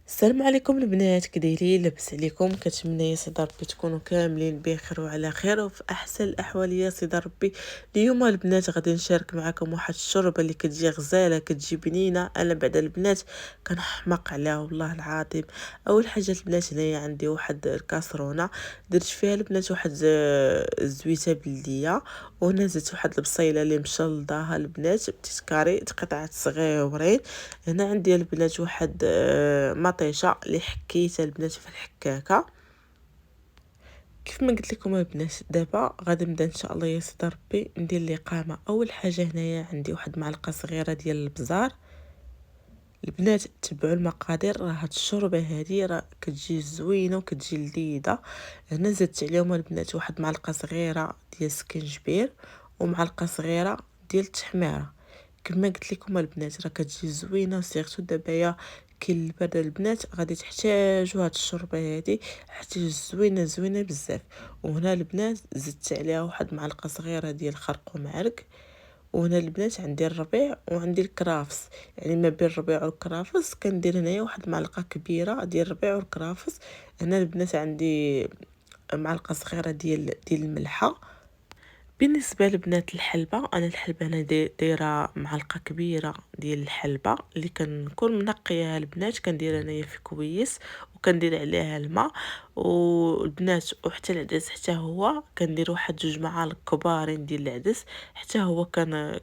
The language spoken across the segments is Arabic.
السلام عليكم البنات، كدايرين؟ لاباس عليكم؟ كنتمنى يا سيدي ربي تكونوا كاملين بخير وعلى خير وفي احسن الاحوال يا سيدي ربي. اليوم البنات غادي نشارك معكم واحد الشوربه اللي كتجي غزاله، كتجي بنينه. انا بعد البنات كنحماق عليها والله العظيم. اول حاجه البنات هنايا عندي واحد الكاسرونه، درت فيها البنات واحد الزويته بلديه، وهنا زدت واحد البصيله اللي مشلضاها البنات بتسكاري قطعات صغيورين. هنا عندي البنات واحد مطيشه اللي حكيتها البنات في الحكاكه. كيف ما قلت لكم البنات، دابا غادي نبدا ان شاء الله يا سيدي ربي ندير الاقامه. اول حاجه هنايا عندي واحد معلقه صغيره ديال البزار. البنات تبعوا المقادير، راه هاد الشوربه هادي راه كتجي زوينه وكتجي لذيذه. هنا زدت عليهم البنات واحد معلقه صغيره ديال السكنجبير ومعلقه صغيره ديال التحميره. كما قلت لكم البنات راه كتجي زوينه، سيرتو دابا يا كاين البرد البنات غادي تحتاجوا هاد الشوربه هادي حتى زوينه زوينه بزاف. وهنا البنات زدت عليها واحد معلقه صغيره ديال الخرق ومعرق. وهنا البنات عندي الربيع وعندي الكرافس، يعني ما بين الربيع والكرافس كندير هنايا واحد معلقه كبيره ديال الربيع والكرافس. هنا البنات عندي معلقه صغيره ديال الملحه. بالنسبه لبنات الحلبه، انا الحلبه انا دايره معلقه كبيره ديال الحلبه اللي كنكون منقياها البنات، كندير انايا في كويس وكندير عليها الماء والبنات، وحتى العدس حتى هو كندير واحد 2 معالق كبارين ديال العدس حتى هو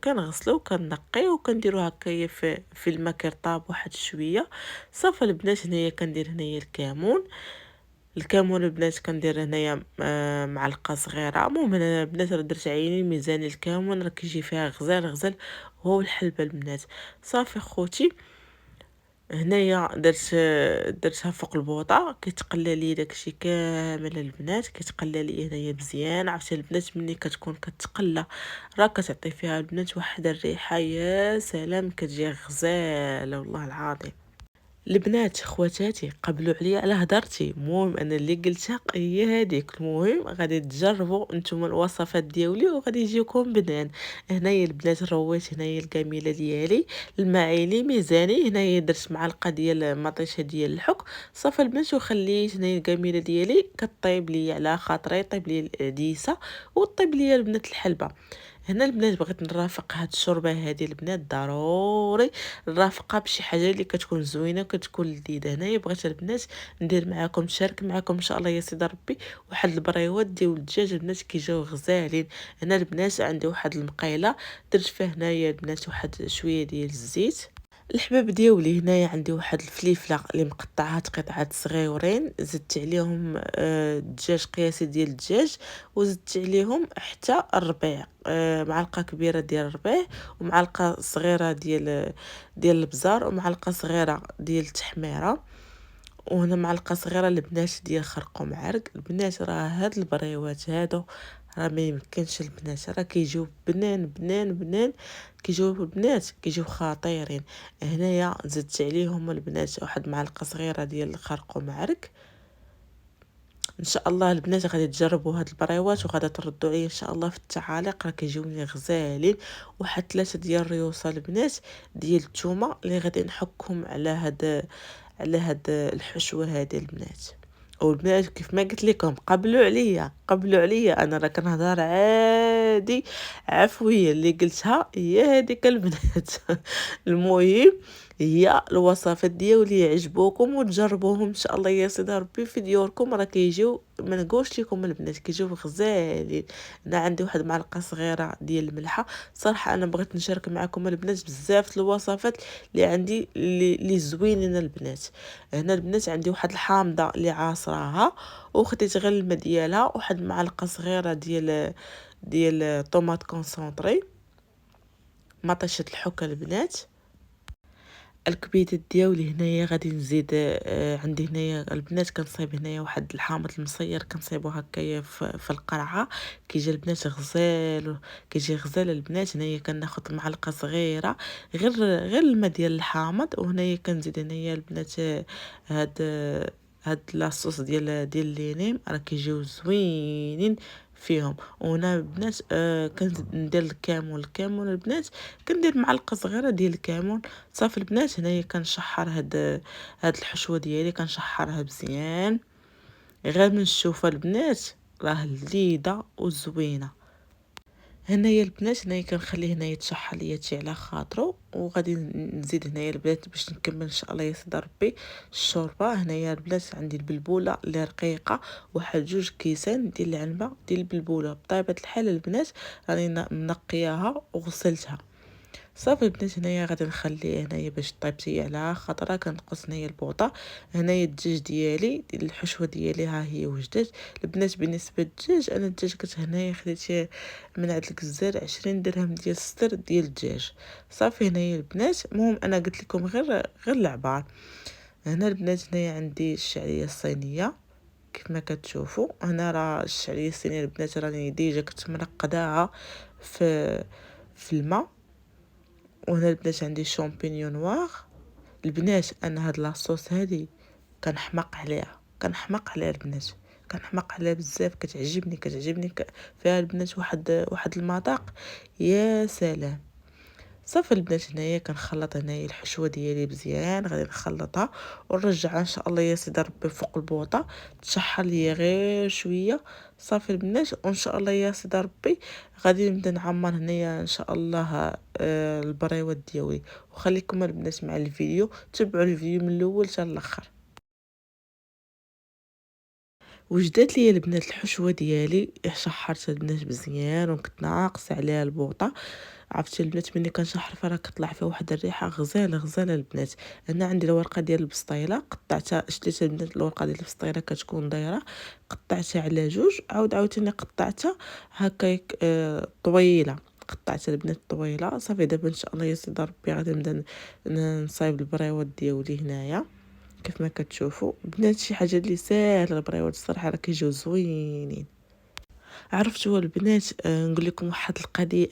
كنغسلو وكنقيه وكنديرو هكايا في الماء كيرطاب واحد شويه. صافي البنات هنايا كندير هنايا الكمون البنات كندير هنايا معلقه صغيره. المهم انا البنات راه درت عيني ميزان الكمون راه كيجي فيها غزال غزال. هو الحلبه البنات. صافي خوتي هنايا درتها فوق البوطه كيتقلى لي داكشي كامل البنات، كيتقلى لي هنايا مزيان. عرفتي البنات ملي كتكون كتقلى راه كتعطي فيها البنات واحد الريحه يا سلام، كتجي غزاله والله العظيم. البنات خواتاتي قبلوا عليا على هضرتي، المهم انا اللي قلتها هي هذيك. المهم غادي تجربوا نتوما الوصفات ديالي وغادي يجيكم بنان. هنايا البنات رويت هنايا الكميله ديالي، المعايلي ميزاني. هنايا درت معلقه ديال مطيشه ديال الحك. صافي البنات وخليت هنايا الكميله ديالي كطيب لي على خاطري، طيب لي العديسه وطيب لي البنات الحلبه. هنا البنات بغيت نرافق هاد الشوربه هادي البنات، ضروري نرافقها بشي حاجه اللي كتكون زوينه وكتكون لذيذه. هنايا بغيت البنات ندير معاكم نشارك معاكم ان شاء الله يا سيدي ربي واحد البريوات ديال الدجاج البنات كيجيو غزالين. هنا البنات عندي واحد المقيله درت فيها هنايا البنات واحد شويه ديال الزيت. الحباب ديالي هنايا عندي واحد الفليفله اللي مقطعها قطعات صغيورين، زدت عليهم دجاج قياسي ديال الدجاج، وزدت عليهم حتى الربيع، معلقه كبيره ديال الربيع ومعلقه صغيره ديال البزار ومعلقه صغيره ديال التحميره. وهنا معلقه صغيره البنات ديال خرق ومعرق. البنات راه هاد البريوات هادو راه ما يمكنش البنات، راه كيجيو بنان بنان بنان، كيجيو البنات كيجيو خطيرين. هنايا زدت عليهم البنات واحد معلقه صغيره ديال الخرق ومعرق. ان شاء الله البنات غادي تجربوا هاد البريوات وغادي تردوا عليا ان شاء الله في التعاليق، راه كيجيوني غزالين. واحد 3 ديال الريوصه البنات ديال الثومه اللي غادي نحكهم على هاد الحشوه هذه البنات. والبنات كيف ما قلت لكم قبلوا عليا انا راه كنهضر عادي عفويه، اللي قلتها هي هذيك البنات. المهم هي الوصفات ديالي يعجبوكم وتجربوهم ان شاء الله يا سيدي ربي في ديوركم، راه كيجيو ما نقولش لكم البنات كيجيو غزالين. انا عندي واحد معلقه صغيره ديال الملحه. صراحه انا بغيت نشارك معكم البنات بزاف الوصفات اللي عندي اللي زوينين البنات. هنا البنات عندي واحد الحامضه اللي عاصراها وخديت غير الماء ديالها، واحد معلقه صغيره ديال طوماط كونسونطري، مطيشه الحكه البنات. الكبيدة ديالي هنايا غادي نزيد عندي هنايا البنات كنصايب هنايا واحد الحامض المصير كنصايبو هكايا في القرعه، كيجي البنات غزال، كيجي غزال البنات. هنايا كناخذ معلقه صغيره غير الماء ديال الحامض، وهنايا كنزيد هنايا البنات هاد هاد لاصوص ديال اللينيم راه كيجيو زوينين فيهم. وهنا البنات كندير الكمون البنات، كندير معلقه صغيره ديال الكمون. صافي البنات هنايا كنشحر هاد الحشوه ديالي، كنشحرها مزيان غير من الشوفه البنات راه لذيذه وزوينه. هنايا البنات هنايا كنخليه هنايا يتشحر ليا تي على خاطرو، وغادي نزيد هنايا البنات باش نكمل ان شاء الله يا سيدي ربي الشوربه. هنايا البنات عندي البلبوله اللي رقيقه، واحد 2 كيسان ديال العنبه ديال البلبوله. بطبيعه الحال البنات راني منقياها وغسلتها. صافي البنات هنايا غادي نخليه هنايا باش طيب هي على خاطرها. كنقص هنايا البوطه. هنايا الدجاج ديالي ديال الحشوه ديالي ها هي وجدات البنات. بالنسبه للدجاج انا الدجاج كنت هنايا خديت من عند الجزار 20 درهم ديال الصدر ديال الدجاج. صافي هنايا البنات المهم انا قلت لكم غير العبار. هنا البنات هنايا عندي الشعريه الصينيه كيف ما كتشوفوا. هنا راه الشعريه الصينيه البنات راني ديجا كنت منقداها في الماء. وهنا البنات عندي شامبينيون نوار. البنات انا هاد لاصوص هادي كنحماق عليها البنات، كنحماق عليها بزاف. كتعجبني فيها البنات واحد المذاق يا سلام. صافي البنات هنايا كنخلط هنايا الحشوه ديالي مزيان، غادي نخلطها ونرجعها ان شاء الله يا سيدي ربي فوق البوطه تشحر ليا غير شويه. صافي البنات وان شاء الله يا سيدي ربي غادي نبدا نعمر هنايا ان شاء الله البريوات ديالي. وخليكم البنات مع الفيديو، تبعوا الفيديو من الاول حتى الاخر. وجدات لي البنات الحشوه ديالي شحرتها البنات مزيان وكنت ناقصه عليها البوطه. عرفتي البنات ملي كنشحر فيها راه كطلع فيها واحد الريحه غزاله البنات. هنا عندي الورقه ديال البسطيله قطعتها، شتيتها البنات الورقه ديال البسطيله كتكون دايره، قطعتها على جوج. عاوتاني قطعتها هكاك طويله، قطعتها البنات طويله. صافي دابا ان شاء الله يا سيدي ربي غادي نبدا نصايب البريوات ديالي هنايا كيف ما كتشوفوا بنات. شي حاجه اللي ساهله البريوات الصراحه راه كيجيو زوينين. عرفتوا البنات نقول لكم واحد القضيه.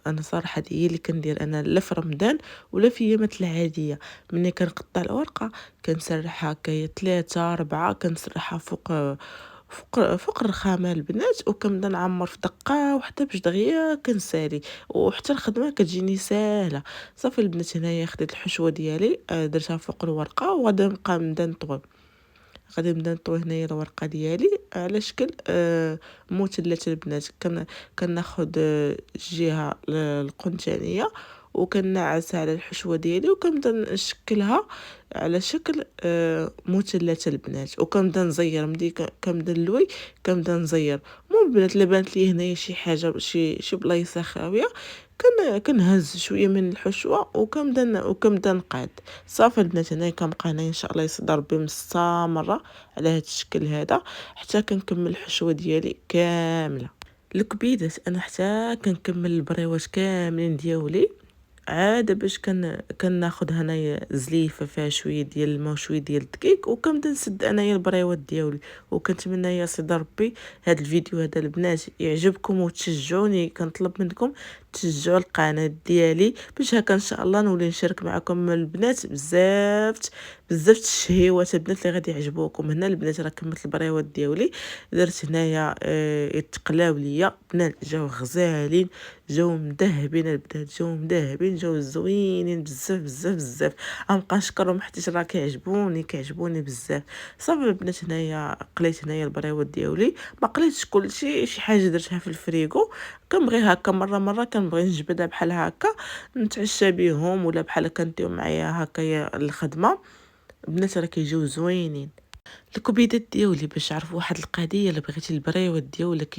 انا صراحه هي اللي كندير انا لا في رمضان ولا في ايامات العاديه. ملي كنقطع الورقه كنسرحها هكايا 3 4، كنسرحها فوق الرخامه البنات، وكنبدا نعمر في دقه وحتى باش دغيا كنسالي، وحتى الخدمه كتجيني ساهله. صافي البنات هنايا خديت الحشوه ديالي درتها فوق الورقه وغادي نبقى نبدا نطوي. هنايا الورقه ديالي على شكل مثلث البنات. كناخذ الجهه القنتانيه وكنعسها على الحشوه ديالي وكنبدا نشكلها على شكل مثلث البنات. وكنبدا نزير ملي كنبدا نلوي كنبدا نزير. المهم البنات الا بانت لي هنايا شي حاجه شي بلايصه خاويه كنهز شويه من الحشوه وكنبدا نقاد. صافي البنات هنايا كنبقى هنايا ان شاء الله يصدر ربي مستمره على هذا الشكل هذا حتى كنكمل الحشوه ديالي كامله. الكبيدات انا حتى كنكمل البريوات كاملين ديالي. عاد باش كناخذ هنايا زليفه فيها شويه ديال الماء وشويه ديال الدقيق وكنبدا نسد انايا البريوات ديالي. وكنتمنى يا سيدي ربي هذا الفيديو هذا البنات يعجبكم وتشجعوني. كنطلب منكم تشجعوا القناه ديالي باش هكا ان شاء الله نولي نشارك معكم البنات بزاف الشهيوات البنات اللي غادي يعجبوكم. هنا البنات راه كملت البريوات ديالي، درت هنايا يتقلاو ليا بنات جاو غزالين، جاو مذهبين البنات، جاو زوينين بزاف. غنبقى نشكرهم حيت راه كيعجبوني بزاف. صافي البنات هنايا قليت هنايا البريوات ديالي، ما قليتش كلشي، شي حاجه درتها في الفريغو. كنبغي هكا مره كنبغي نجبدها بحال هكا نتعشى بهم، ولا بحال كنديهم معايا هكايا الخدمه. البنات راه كيجيو زوينين. الكبيدات ديالي باش عرفوا واحد القضيه، الا بغيتي البريوات ديالك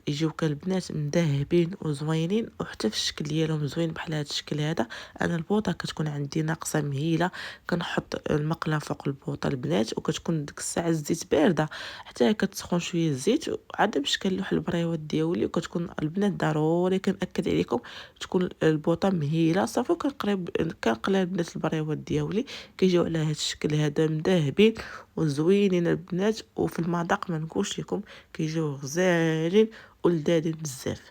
يجيوك البنات مذهبين وزوينين وحتى في الشكل ديالهم زوين بحال هذا الشكل هذا. انا البوطه كتكون عندي ناقصه مهيله، كنحط المقله فوق البوطه البنات وكتكون ديك الساعه الزيت بارده حتى كتسخن شويه الزيت عاد باش كنلوح البريوات ديالي. وكتكون البنات ضروري كنأكد عليكم تكون البوطه مهيله. صافي كنقلي البنات البريوات ديالي كيجيو على هذا الشكل هذا مذهبين وزوينين البنات، وفي المذاق ما نقولش لكم كيجيو غزالين ولذاذين بزاف.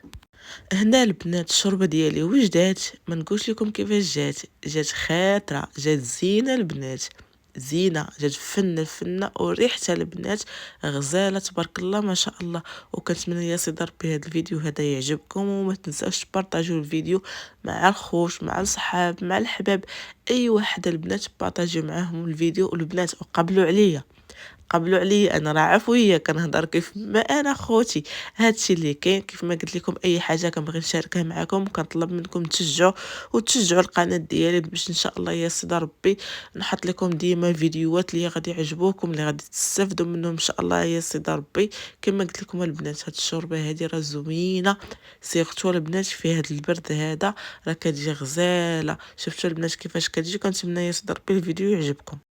هنا البنات الشوربه ديالي وجدات، ما نقولش لكم كيفاش جات خاطره، جات زينه البنات. زينه، جات فنه وريحتها البنات غزاله تبارك الله ما شاء الله. وكنتمنى يا سيدي ربي هذا الفيديو هذا يعجبكم، وما تنساوش تبارطاجيو الفيديو مع الخوش مع الصحاب مع الحباب، اي واحد البنات بارطاجيو معاهم الفيديو. والبنات وقبلوا عليا، قبلوا عليا انا راه عفويه كنهضر كيف ما انا خوتي. هادشي اللي كاين كيف ما قلت لكم، اي حاجه كنبغي نشاركها معكم كنطلب منكم تشجعوا وتشجعوا القناه ديالي باش ان شاء الله يا سيدي ربي نحط لكم ديما فيديوهات اللي غادي يعجبوكم اللي غادي تستافدوا منهم ان شاء الله يا سيدي ربي. كما قلت لكم البنات هاد الشوربه هادي راه زوينه، سيرتو البنات في هاد البرد هذا راه كتجي غزاله. شفتوا البنات كيفاش كتجي؟ كنتمنى يا سيدي ربي الفيديو يعجبكم.